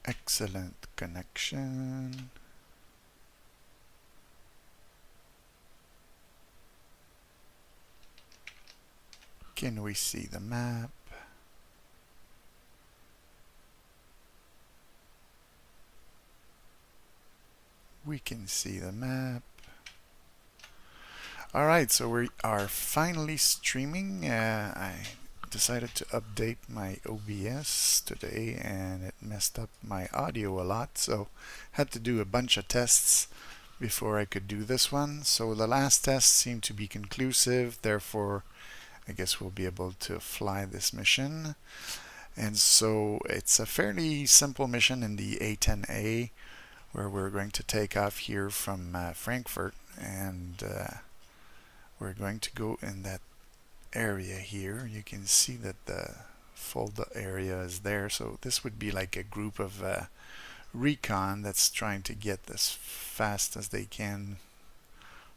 Excellent connection. Can we see the map? We can see the map. Alright, so we are finally streaming. I decided to update my OBS today and it messed up my audio a lot, so had to do a bunch of tests before I could do this one. So the last test seemed to be conclusive, therefore I guess we'll be able to fly this mission. And so it's a fairly simple mission in the A-10A where we're going to take off here from Frankfurt, and we're going to go in that area here. You can see that the fold area is there, so this would be like a group of recon that's trying to get as fast as they can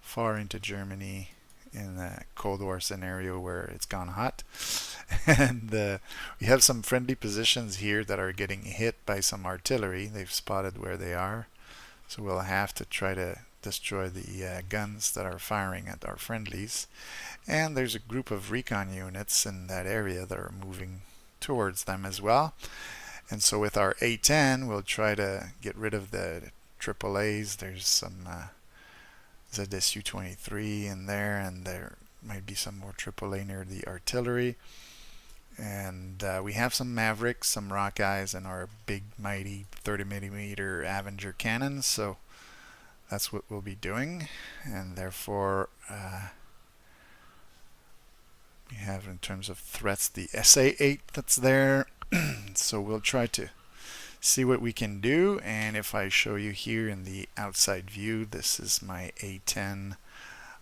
far into Germany in a Cold War scenario where it's gone hot. And we have some friendly positions here that are getting hit by some artillery. They've spotted where they are, so we'll have to try to destroy the guns that are firing at our friendlies. And there's a group of recon units in that area that are moving towards them as well. And so with our A-10, we'll try to get rid of the AAAs. There's some ZSU-23 in there, and there might be some more AAA near the artillery. And we have some mavericks, some rockeyes, and our big mighty 30mm Avenger cannons, so that's what we'll be doing. And therefore we have, in terms of threats, the SA-8 that's there. So we'll try to see what we can do. And if I show you here in the outside view, this is my A-10.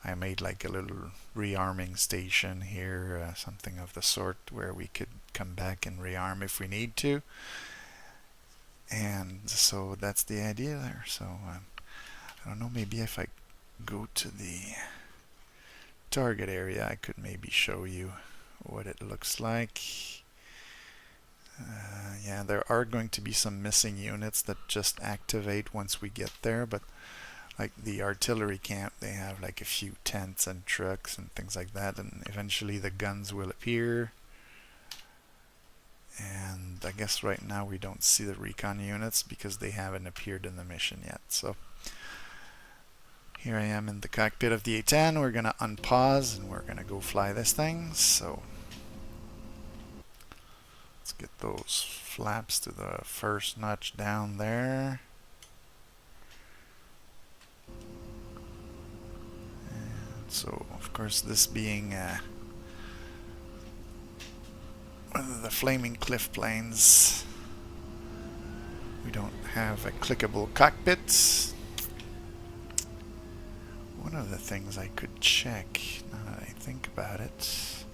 I made like a little rearming station here, something of the sort, where we could come back and rearm if we need to. And so that's the idea there. So I don't know, maybe if I go to the target area, I could maybe show you what it looks like. Yeah, there are going to be some missing units that just activate once we get there, but like the artillery camp, they have like a few tents and trucks and things like that, and eventually the guns will appear. And I guess right now we don't see the recon units because they haven't appeared in the mission yet. So here I am in the cockpit of the A-10. We're gonna unpause and we're gonna go fly this thing. So let's get those flaps to the first notch down there. So, of course, this being one of the flaming cliff plains, we don't have a clickable cockpit. One of the things I could check, now that I think about it,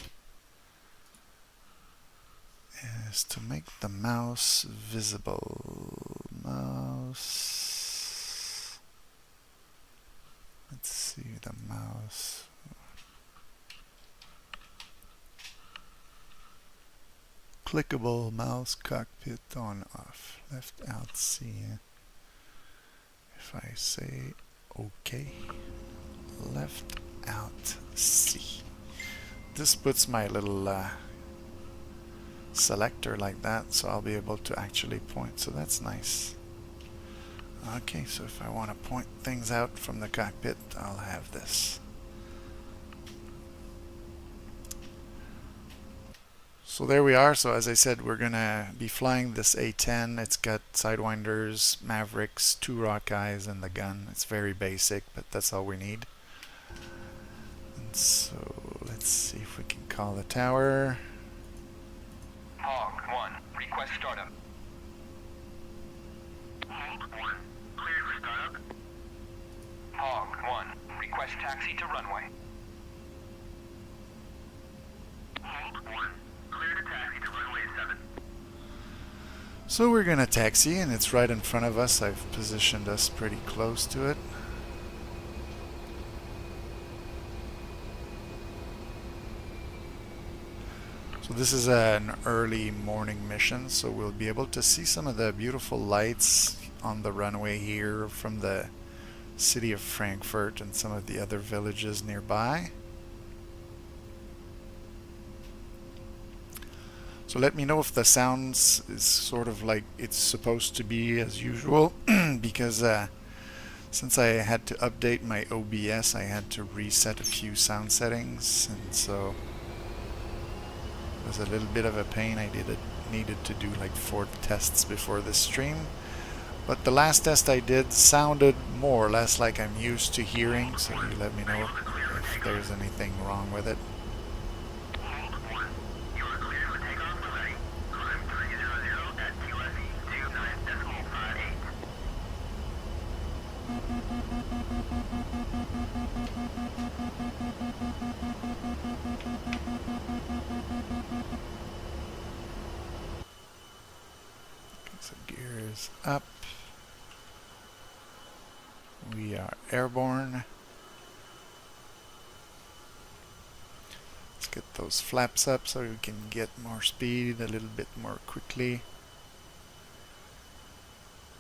is to make the mouse visible. Mouse. Let's see the mouse. Clickable mouse cockpit on off. Left out C. If I say OK, left out C. This puts my little selector like that, so I'll be able to actually point. So that's nice. Okay, so if I want to point things out from the cockpit, I'll have this. So there we are. So as I said, we're going to be flying this A-10. It's got sidewinders, mavericks, 2 rockeyes, and the gun. It's very basic, but that's all we need. And so let's see if we can call the tower. Hog 1, request startup. Hog 1, request taxi to runway. Hog 1, clear to taxi to runway 7. So we're gonna taxi, and it's right in front of us. I've positioned us pretty close to it. So this is an early morning mission, so we'll be able to see some of the beautiful lights on the runway here from the city of Frankfurt and some of the other villages nearby. So let me know if the sounds is sort of like it's supposed to be as usual, because since I had to update my OBS, I had to reset a few sound settings, and so it was a little bit of a pain. I needed to do like 4 tests before this stream, but the last test I did sounded more or less like I'm used to hearing, so you let me know if there's anything wrong with it. So gears up. We are airborne. Let's get those flaps up so we can get more speed a little bit more quickly.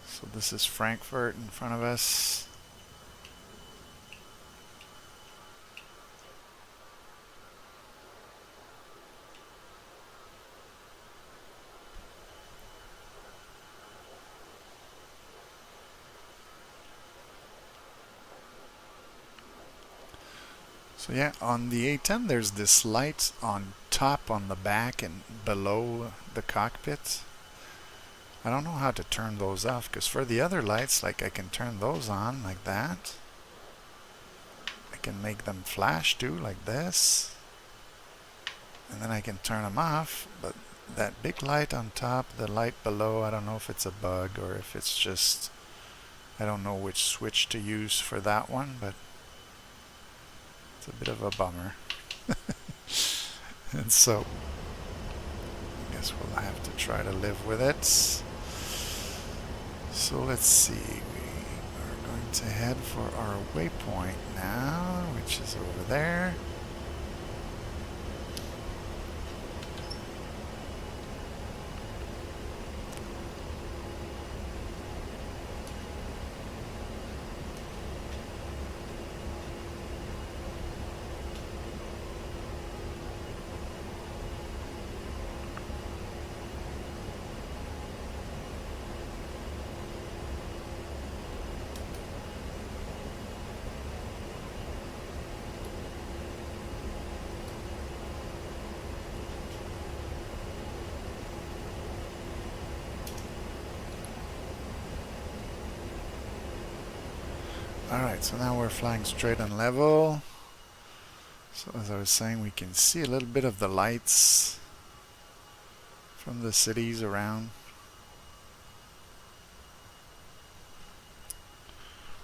So this is Frankfurt in front of us. So yeah, on the A-10 there's this light on top, on the back, and below the cockpit. I don't know how to turn those off, because for the other lights, like, I can turn those on like that. I can make them flash too, like this. And then I can turn them off, but that big light on top, the light below, I don't know if it's a bug or if it's just, I don't know which switch to use for that one, but it's a bit of a bummer. And so I guess we'll have to try to live with it. So let's see, we are going to head for our waypoint now, which is over there. Alright, so now we're flying straight on level. So as I was saying, we can see a little bit of the lights from the cities around.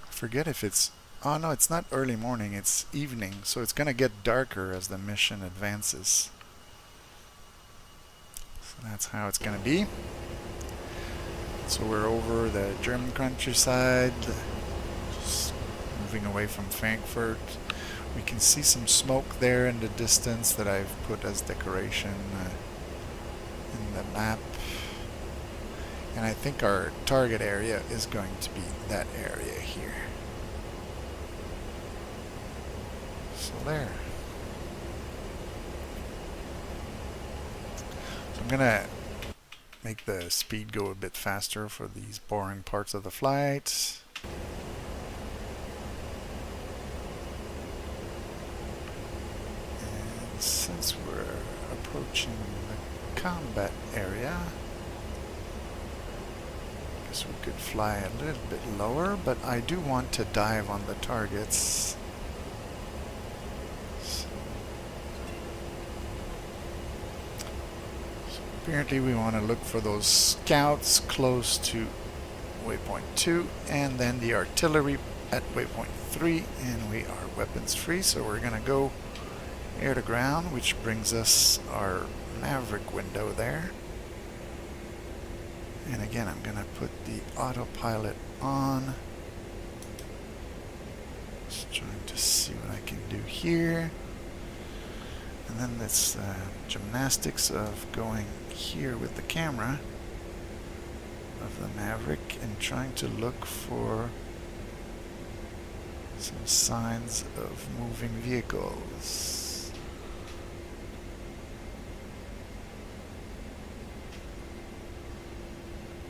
I forget if it's... oh no, it's not early morning, it's evening. So it's going to get darker as the mission advances. So that's how it's going to be. So we're over the German countryside. Just moving away from Frankfurt. We can see some smoke there in the distance that I've put as decoration in the map. And I think our target area is going to be that area here. So there. So I'm gonna make the speed go a bit faster for these boring parts of the flight. Since we're approaching the combat area, I guess we could fly a little bit lower, but I do want to dive on the targets. So apparently we want to look for those scouts close to waypoint 2, and then the artillery at waypoint 3, and we are weapons free, so we're going to go air to ground, which brings us our maverick window there. And again, I'm going to put the autopilot on. Just trying to see what I can do here. And then this gymnastics of going here with the camera of the Maverick and trying to look for some signs of moving vehicles.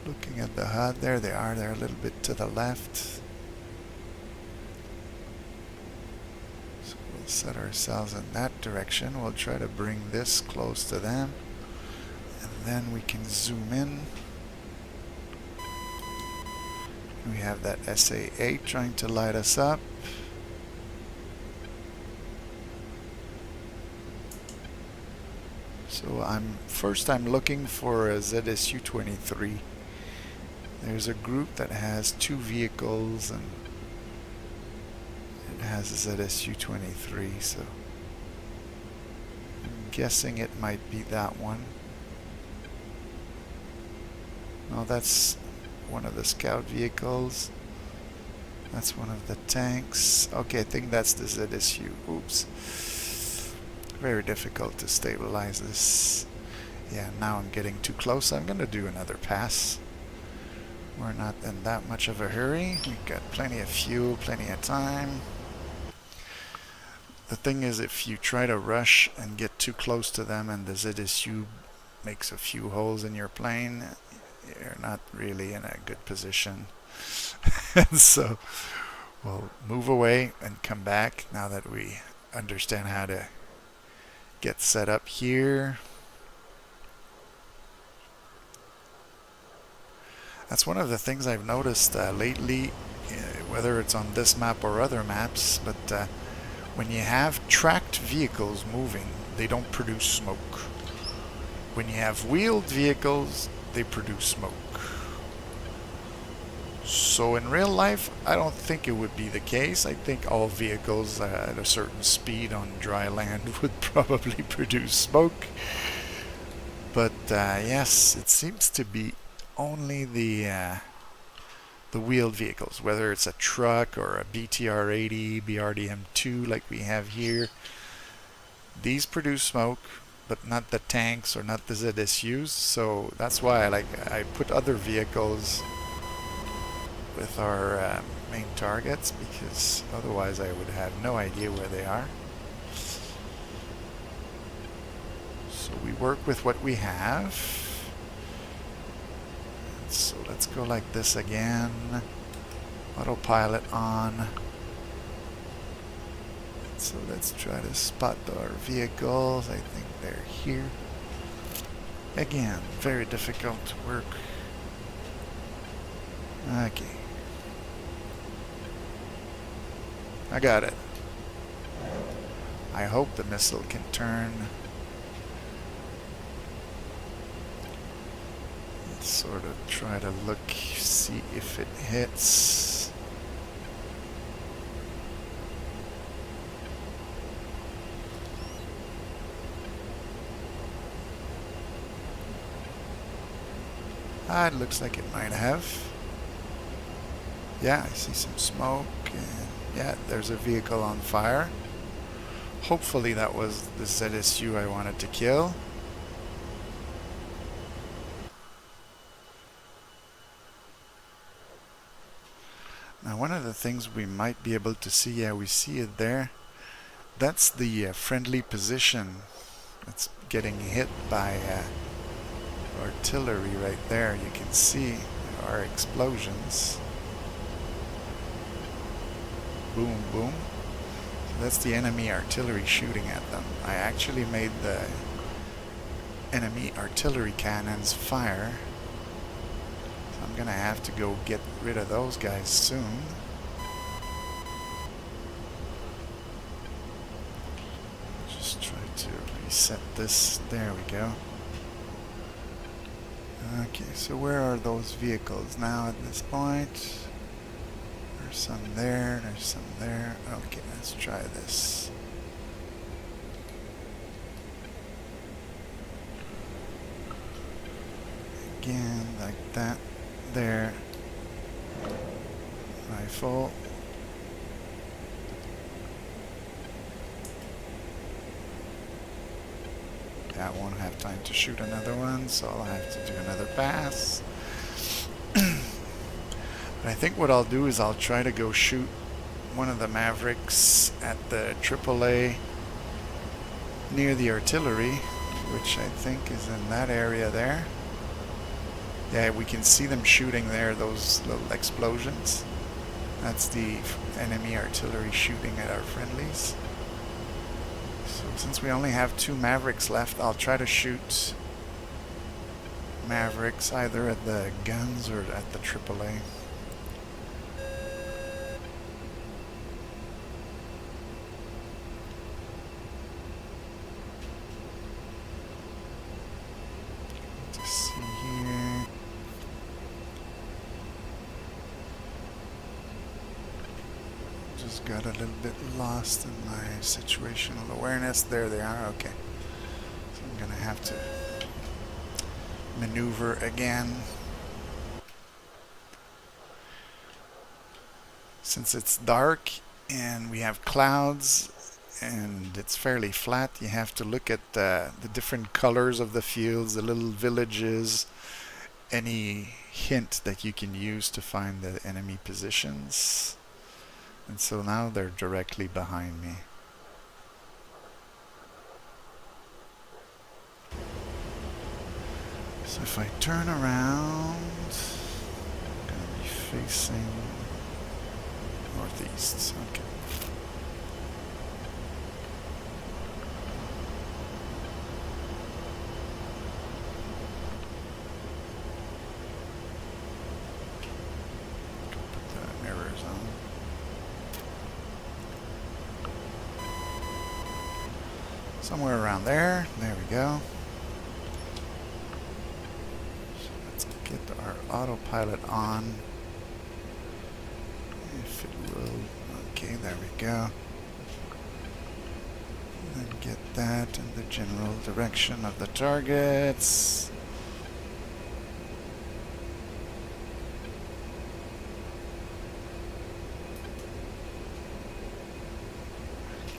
Looking at the HUD, there they are, they're a little bit to the left. So we'll set ourselves in that direction. We'll try to bring this close to them, and then we can zoom in. We have that SA-8 trying to light us up. So I'm looking for a ZSU-23. There's a group that has 2 vehicles and it has a ZSU-23, so I'm guessing it might be that one. No, that's one of the scout vehicles. That's one of the tanks. Okay, I think that's the ZSU. Oops. Very difficult to stabilize this. Yeah, now I'm getting too close. I'm gonna do another pass. We're not in that much of a hurry. We've got plenty of fuel, plenty of time. The thing is, if you try to rush and get too close to them and the ZSU makes a few holes in your plane, you're not really in a good position. So we'll move away and come back now that we understand how to get set up here. That's one of the things I've noticed lately, whether it's on this map or other maps, but when you have tracked vehicles moving, they don't produce smoke. When you have wheeled vehicles, they produce smoke. So in real life, I don't think it would be the case. I think all vehicles at a certain speed on dry land would probably produce smoke. But yes, it seems to be only the wheeled vehicles, whether it's a truck or a BTR-80, BRDM-2 like we have here. These produce smoke, but not the tanks or not the ZSUs. So that's why I put other vehicles with our main targets, because otherwise I would have no idea where they are. So we work with what we have. So let's go like this again. Autopilot on. So let's try to spot our vehicles. I think they're here. Again, very difficult to work. Okay. I got it. I hope the missile can turn. Let's sort of try to look, see if it hits. Ah, it looks like it might have. Yeah, I see some smoke, and yeah, there's a vehicle on fire. Hopefully that was the ZSU I wanted to kill. Now one of the things we might be able to see, yeah, we see it there. That's the friendly position. It's getting hit by artillery right there. You can see our explosions. Boom, boom. So that's the enemy artillery shooting at them. I actually made the enemy artillery cannons fire. So I'm gonna have to go get rid of those guys soon. Just try to reset this. There we go. Okay, so where are those vehicles now at this point? There's some there, there's some there. Okay, let's try this. Again, like that. There. Rifle. I won't have time to shoot another one, so I'll have to do another pass. But I think what I'll do is I'll try to go shoot one of the Mavericks at the AAA near the artillery, which I think is in that area there. Yeah, we can see them shooting there, those little explosions. That's the enemy artillery shooting at our friendlies. So since we only have 2 Mavericks left, I'll try to shoot Mavericks either at the guns or at the AAA. Let's see here. Just got a little bit lost in my situational awareness. There they are. Okay. So I'm gonna have to maneuver again. Since it's dark and we have clouds and it's fairly flat, you have to look at the different colors of the fields, the little villages, any hint that you can use to find the enemy positions. And so now they're directly behind me. So if I turn around, I'm going to be facing northeast. Okay. Put the mirrors on. Somewhere around there. There we go. So let's get our autopilot on. If it will. Okay, there we go. And then get that in the general direction of the targets.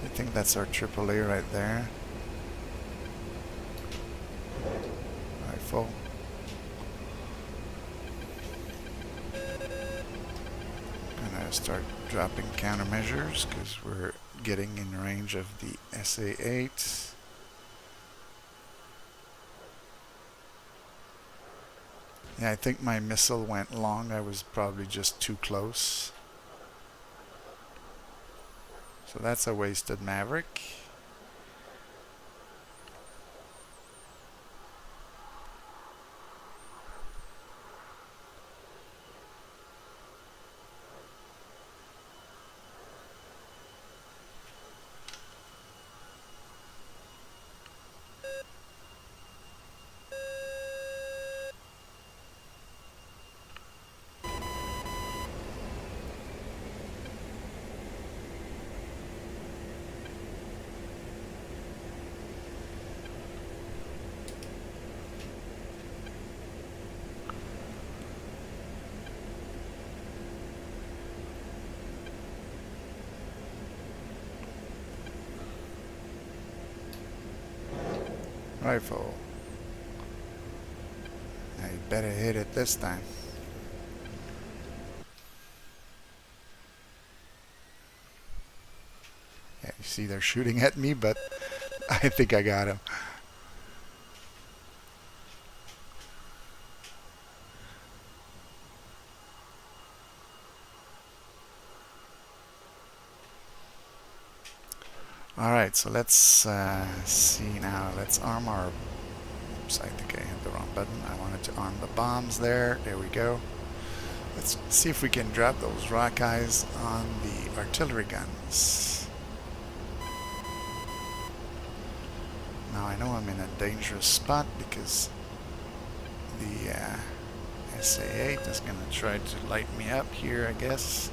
I think that's our AAA right there. Rifle. Gonna start dropping countermeasures because we're getting in range of the SA-8. Yeah, I think my missile went long. I was probably just too close. So that's a wasted Maverick. Rifle. I better hit it this time. Yeah, you see they're shooting at me, but I think I got him. Alright, so let's see now. Let's arm our... Oops, I think I hit the wrong button. I wanted to arm the bombs there. There we go. Let's see if we can drop those rockeyes on the artillery guns. Now I know I'm in a dangerous spot because the SA-8 is going to try to light me up here, I guess.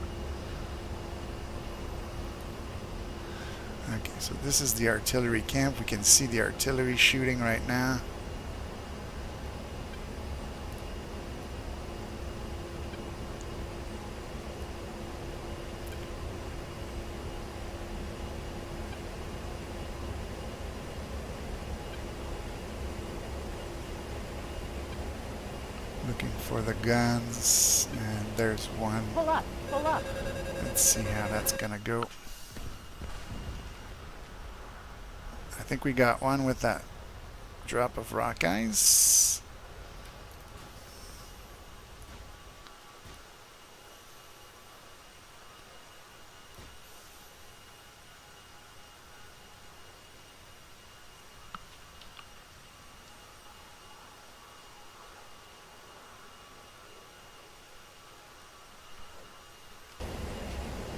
Okay, so this is the artillery camp. We can see the artillery shooting right now. Looking for the guns, and there's one. Pull up, pull up. Let's see how that's gonna go. I think we got one with that drop of rockeyes.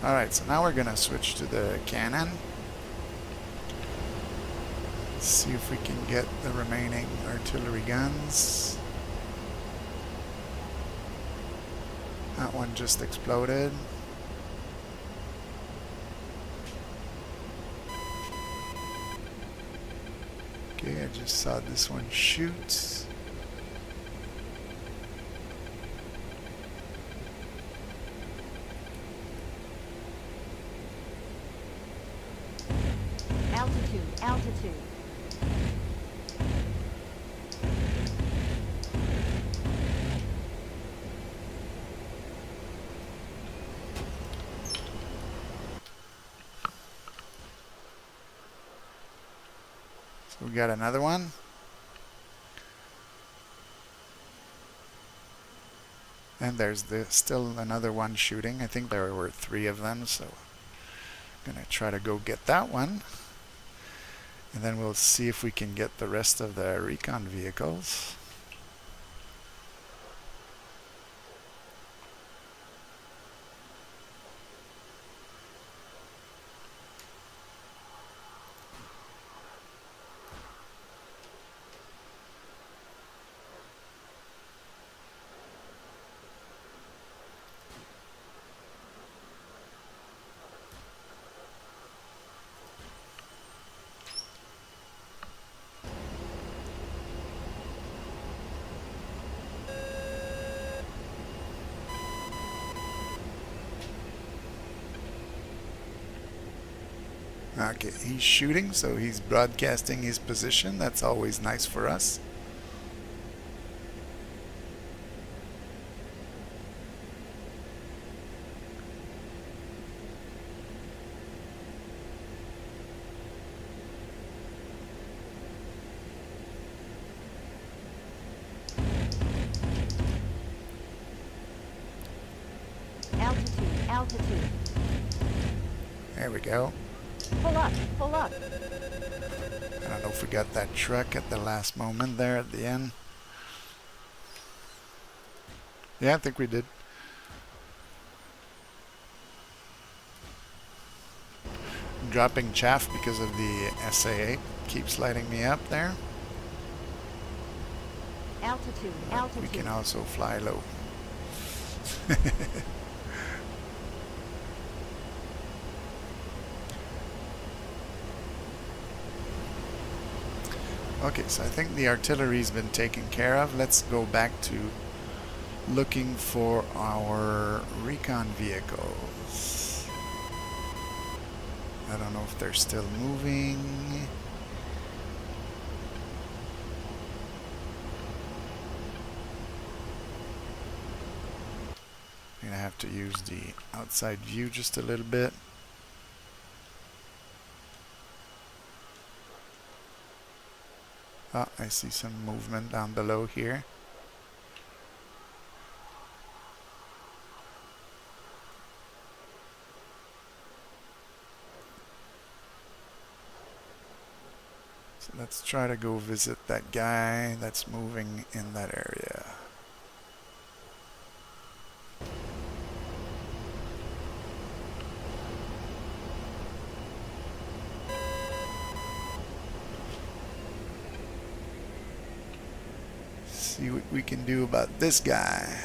Alright, so now we're gonna switch to the cannon. See if we can get the remaining artillery guns. That one just exploded. Okay, I just saw this one shoot. Altitude, altitude. So we got another one. And there's still another one shooting. I think there were 3 of them, so I'm gonna try to go get that one. And then we'll see if we can get the rest of the recon vehicles. Okay, he's shooting, so he's broadcasting his position. That's always nice for us. Altitude, altitude. There we go. Pull up, pull up. I don't know if we got that truck at the last moment there at the end. Yeah, I think we did. I'm dropping chaff because of the SA-8. Keeps lighting me up there. Altitude, But altitude. we can also fly low. Okay, so I think the artillery's been taken care of. Let's go back to looking for our recon vehicles. I don't know if they're still moving. I'm gonna have to use the outside view just a little bit. Oh, I see some movement down below here. So let's try to go visit that guy that's moving in that area. See what we can do about this guy.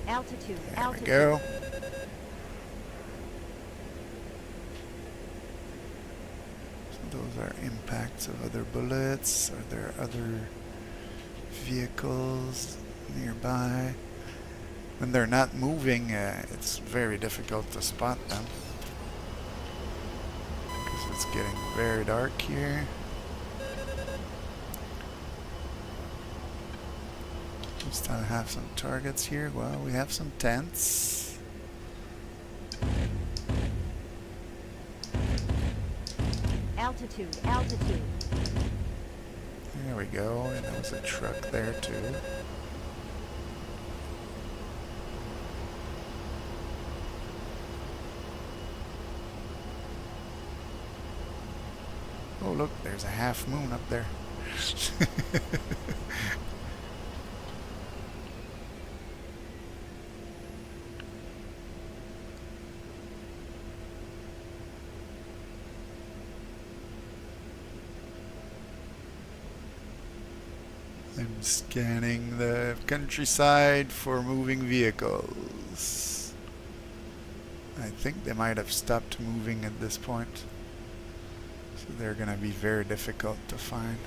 Altitude, There altitude. we go. So those are impacts of other bullets. Are there other vehicles nearby? When they're not moving, it's very difficult to spot them. It's getting very dark here. We still have some targets here. Well, we have some tents. Altitude, altitude. There we go, and there was a truck there too. Oh look, there's a half moon up there. I'm scanning the countryside for moving vehicles. I think they might have stopped moving at this point. So they're gonna be very difficult to find.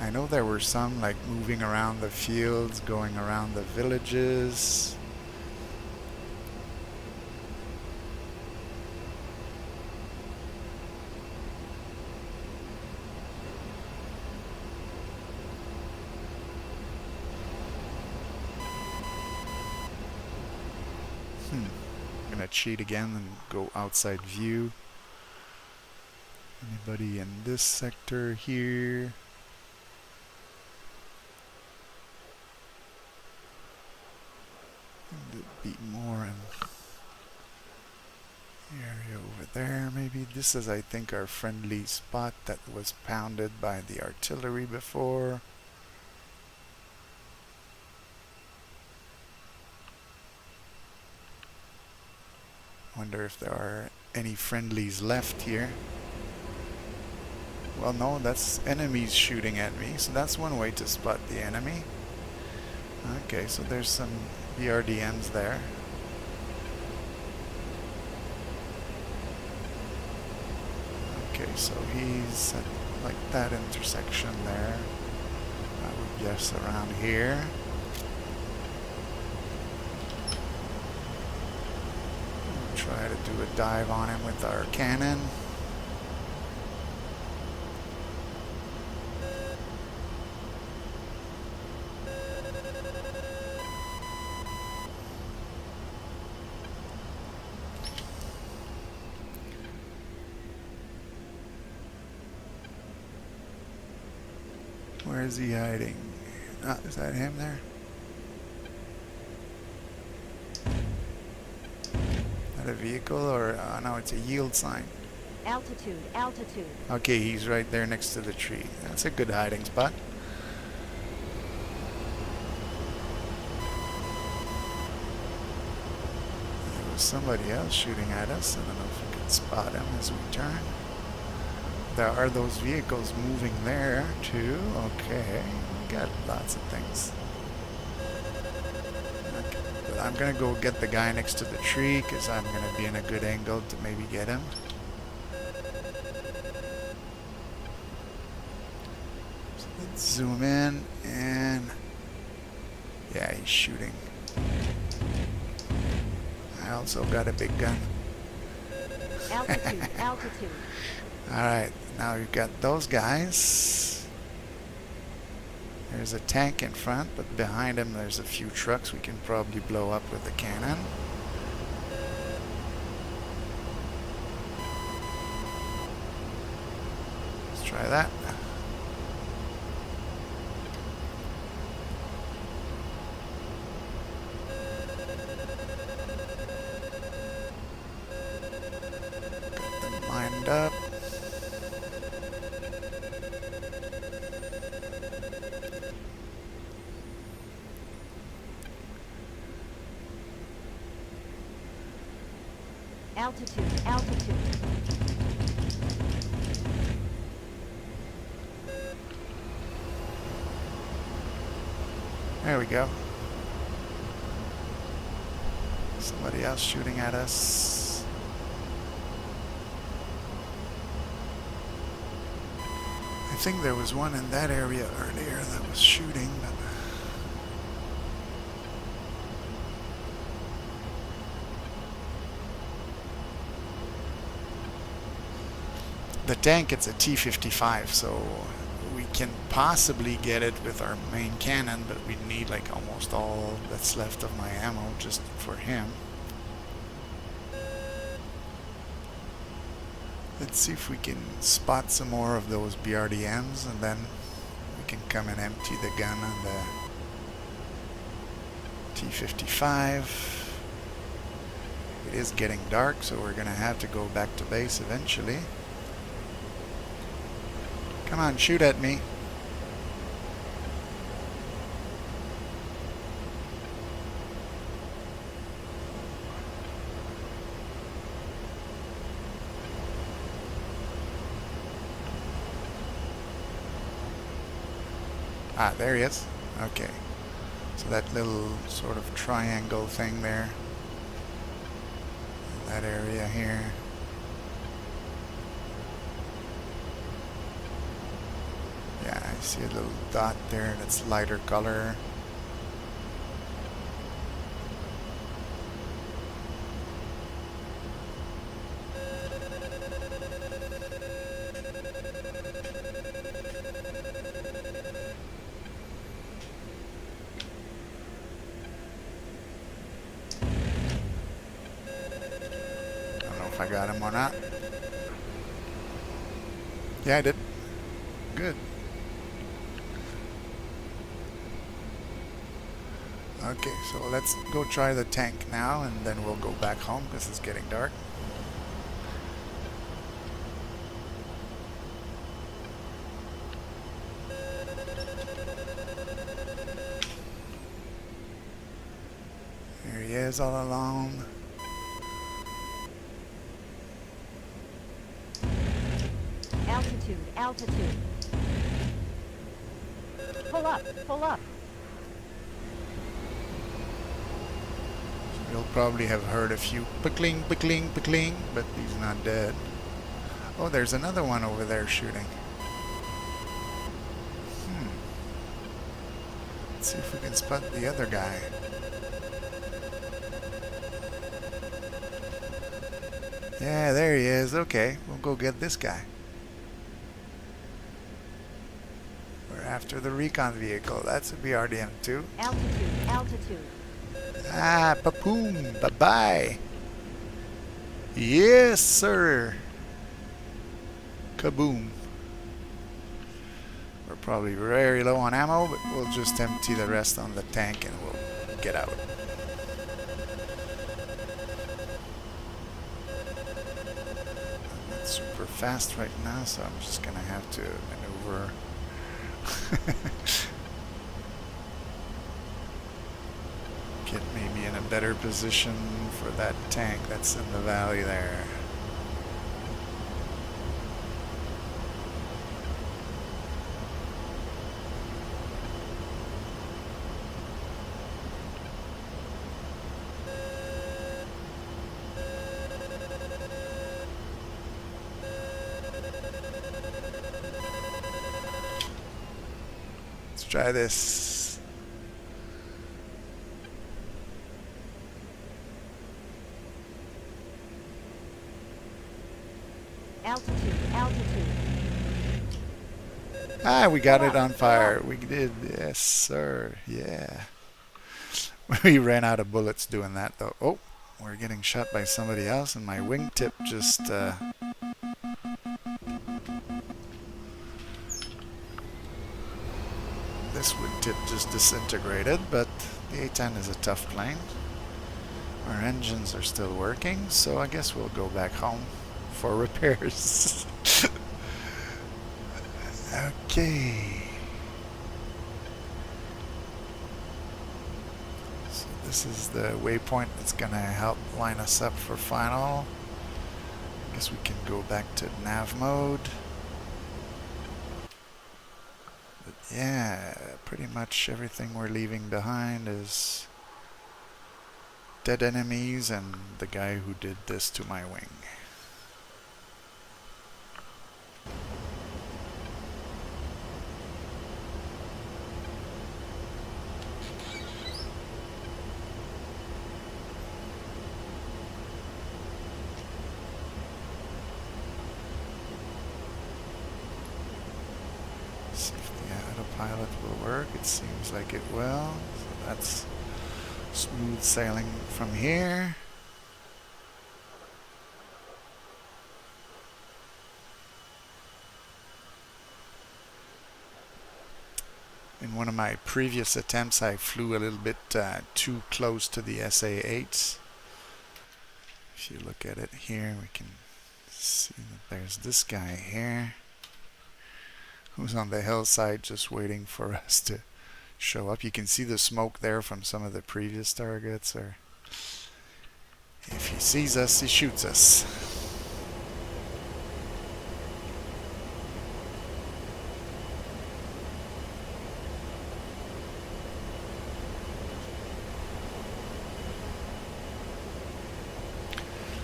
I know there were some like moving around the fields, going around the villages. I'm gonna cheat again and go outside view. Anybody in this sector here? A bit more in the area over there. Maybe this is, I think, our friendly spot that was pounded by the artillery before. Wonder if there are any friendlies left here. Well, no, that's enemies shooting at me, so that's one way to spot the enemy. Okay, so there's some BRDMs there. Okay, so he's at like that intersection there. I would guess around here. Try to do a dive on him with our cannon. Where is he hiding? Ah, is that him there? A vehicle, or no, it's a yield sign. Altitude, altitude. Okay, he's right there next to the tree. That's a good hiding spot. There was somebody else shooting at us. I don't know if we can spot him as we turn. There are those vehicles moving there too. Okay, we got lots of things. I'm gonna go get the guy next to the tree because I'm gonna be in a good angle to maybe get him. So let's zoom in, and yeah, he's shooting. I also got a big gun. Altitude, altitude. Alright, now we've got those guys. There's a tank in front, but behind him there's a few trucks we can probably blow up with the cannon. Let's try that. Got them lined up. Altitude, altitude. There we go. Somebody else shooting at us. I think there was one in that area earlier that was shooting, but the tank, it's a T-55, so we can possibly get it with our main cannon, but we need like almost all that's left of my ammo just for him. Let's see if we can spot some more of those BRDMs, and then we can come and empty the gun on the T-55. It is getting dark, so we're gonna have to go back to base eventually. Come on, shoot at me. Ah, there he is. Okay. So that little sort of triangle thing there. That area here. Yeah, I see a little dot there that's lighter color. If I got him or not. Yeah, I did. Good. Okay, so let's go try the tank now, and then we'll go back home because it's getting dark. There he is all alone. Altitude, altitude. Pull up, pull up. You'll probably have heard a few pickling, pickling, pickling, but he's not dead. Oh, there's another one over there shooting. Let's see if we can spot the other guy. Yeah, there he is. Okay, we'll go get this guy. We're after the recon vehicle. That's a BRDM-2. Altitude, altitude. Ah, papoom, bye-bye. Yes, sir. Kaboom. We're probably very low on ammo, but we'll just empty the rest on the tank and we'll get out. I'm not super fast right now, so I'm just gonna have to maneuver. Get maybe in a better position for that tank that's in the valley there. Let's try this. Altitude, altitude. Ah, we got it on fire. We did. Yes, sir. Yeah. We ran out of bullets doing that, though. Oh, we're getting shot by somebody else, and my wingtip just... This wingtip just disintegrated, but the A-10 is a tough plane. Our engines are still working, so I guess we'll go back home for repairs. Okay. So this is the waypoint that's gonna help line us up for final. I guess we can go back to nav mode. But yeah, pretty much everything we're leaving behind is dead enemies and the guy who did this to my wing. pilot will work. It seems like it will. So that's smooth sailing from here. In one of my previous attempts, I flew a little bit too close to the SA-8s. If you look at it here, we can see that there's this guy here who's on the hillside just waiting for us to show up. You can see the smoke there from some of the previous targets, or if he sees us, he shoots us.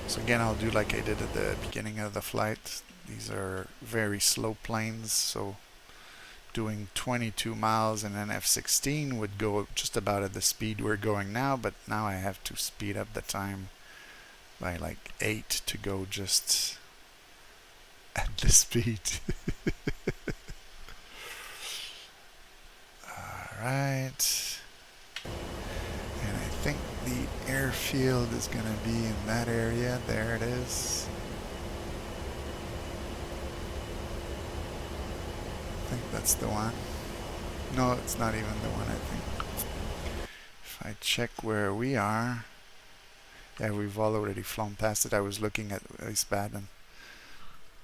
So again, I'll do like I did at the beginning of the flight. These are very slow planes, so doing 22 miles in an F-16 would go just about at the speed we're going now, but now I have to speed up the time by like 8 to go just at the speed. Alright. And I think the airfield is going to be in that area. There it is. I think that's the one. No, it's not even the one, I think. If I check where we are, yeah, we've already flown past it. I was looking at East Baden.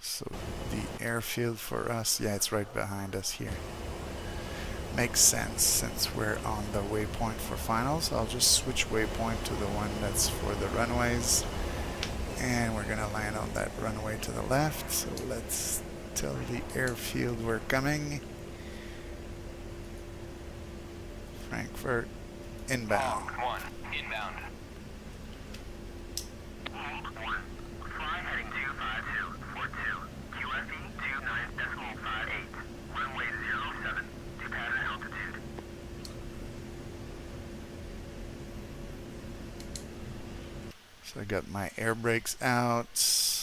So the airfield for us, yeah, it's right behind us here. Makes sense since we're on the waypoint for finals. I'll just switch waypoint to the one that's for the runways, and we're gonna land on that runway to the left. So let's tell the airfield we're coming. Frankfurt inbound. Hawk 1 inbound. Hawk 1, fly heading 25242, QFE 29.58, runway 07 to pattern altitude. So I got my air brakes out.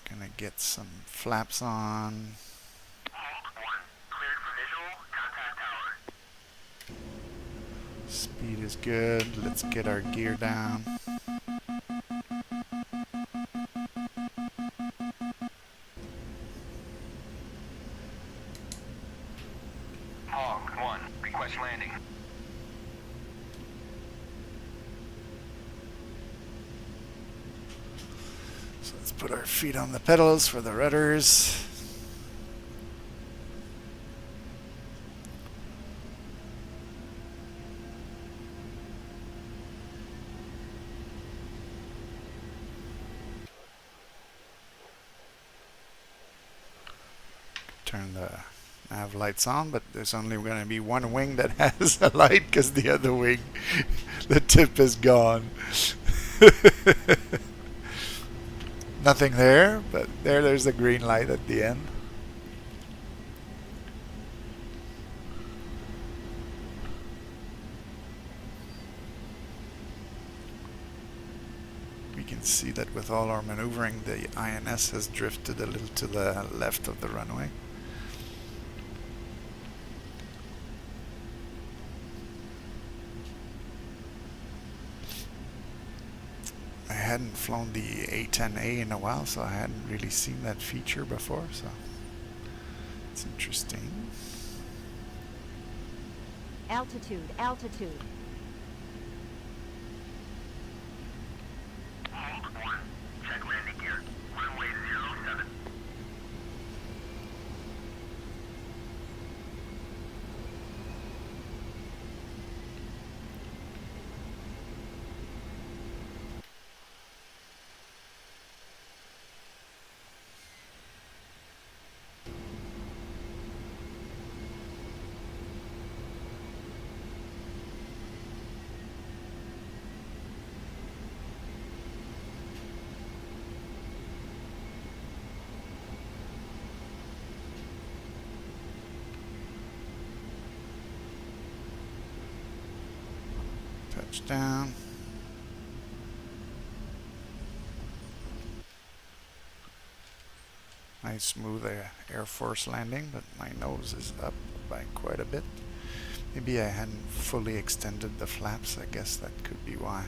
Gonna get some flaps on. Hawk 1, cleared for visual, contact tower. Speed is good. Let's get our gear down. Hawk 1, request landing. So let's put our feet on the pedals for the rudders. Turn the nav lights on, but there's only going to be one wing that has a light because the other wing, the tip is gone. Nothing there, but there's the green light at the end. We can see that with all our maneuvering, the INS has drifted a little to the left of the runway. I hadn't flown the A-10A in a while, so I hadn't really seen that feature before, so it's interesting. Altitude, altitude. Hawk 1, check landing gear, runway 07. Touchdown. Nice smooth Air Force landing, but my nose is up by quite a bit. Maybe I hadn't fully extended the flaps. I guess that could be why.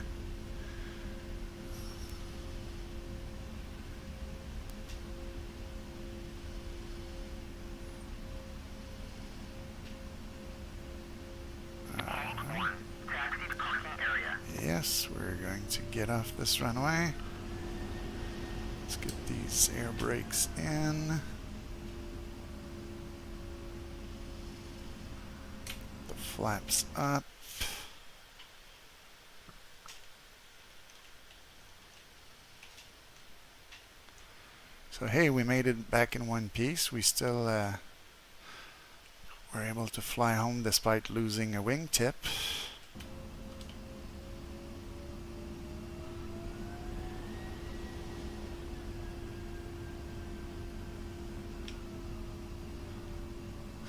Yes, we're going to get off this runway. Let's get these air brakes in. The flaps up. So hey, we made it back in one piece. We still were able to fly home despite losing a wingtip.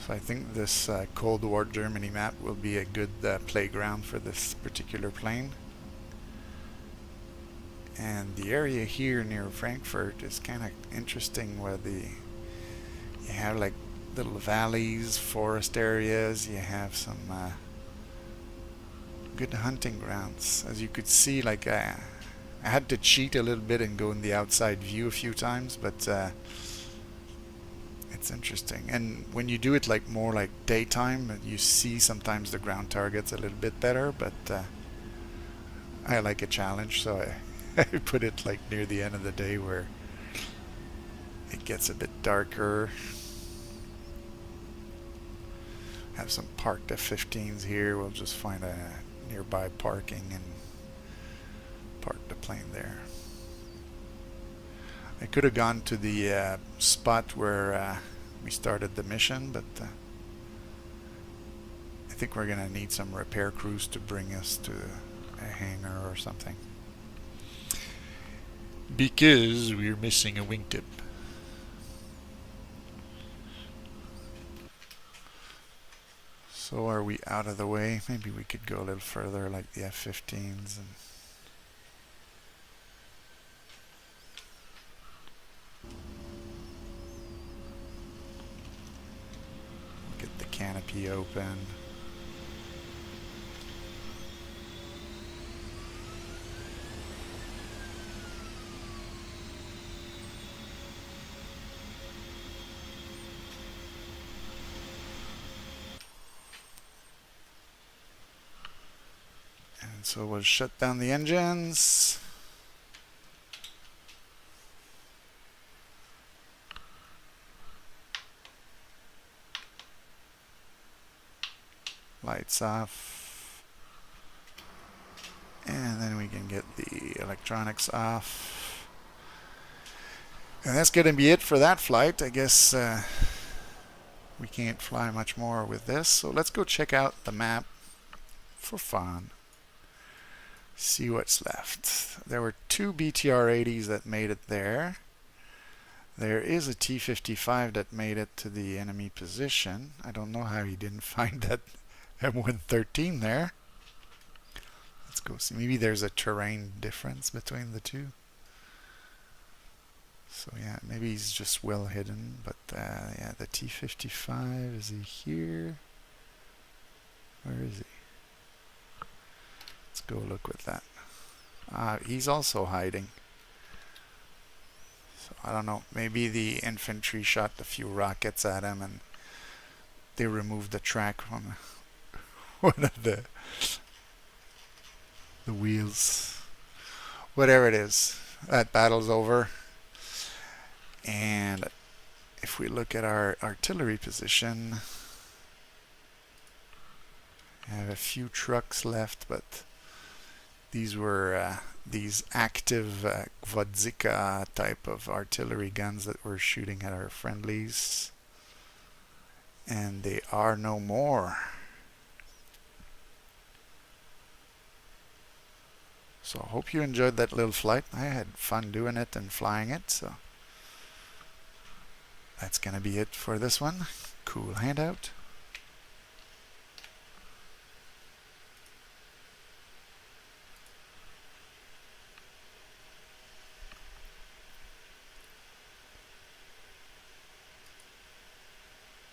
So I think this Cold War Germany map will be a good playground for this particular plane. And the area here near Frankfurt is kind of interesting, where you have like little valleys, forest areas. You have some good hunting grounds. As you could see, like I had to cheat a little bit and go in the outside view a few times, but it's interesting. And when you do it like more like daytime, you see sometimes the ground targets a little bit better, but I like a challenge, so I put it like near the end of the day where it gets a bit darker. Have some parked F-15s here. We'll just find a nearby parking and park the plane there. I could have gone to the spot where we started the mission, but I think we're gonna need some repair crews to bring us to a hangar or something, because we're missing a wingtip. So are we out of the way? Maybe we could go a little further, like the F-15s, and get the canopy open. And so we'll shut down the engines. Lights off. And then we can get the electronics off. And that's going to be it for that flight. I guess we can't fly much more with this. So let's go check out the map for fun. See what's left. There were 2 BTR-80s that made it there. There is a T-55 that made it to the enemy position. I don't know how he didn't find that M113 there. Let's go see. Maybe there's a terrain difference between the two. So yeah, maybe he's just well hidden. But yeah, the T-55, is he here? Where is he? Let's go look with that. He's also hiding. So I don't know. Maybe the infantry shot a few rockets at him and they removed the track from one of the wheels. Whatever it is, that battle's over. And if we look at our artillery position, I have a few trucks left, but these were these active Gwodzika type of artillery guns that were shooting at our friendlies. And they are no more. So I hope you enjoyed that little flight. I had fun doing it and flying it. So that's going to be it for this one. Cool handout.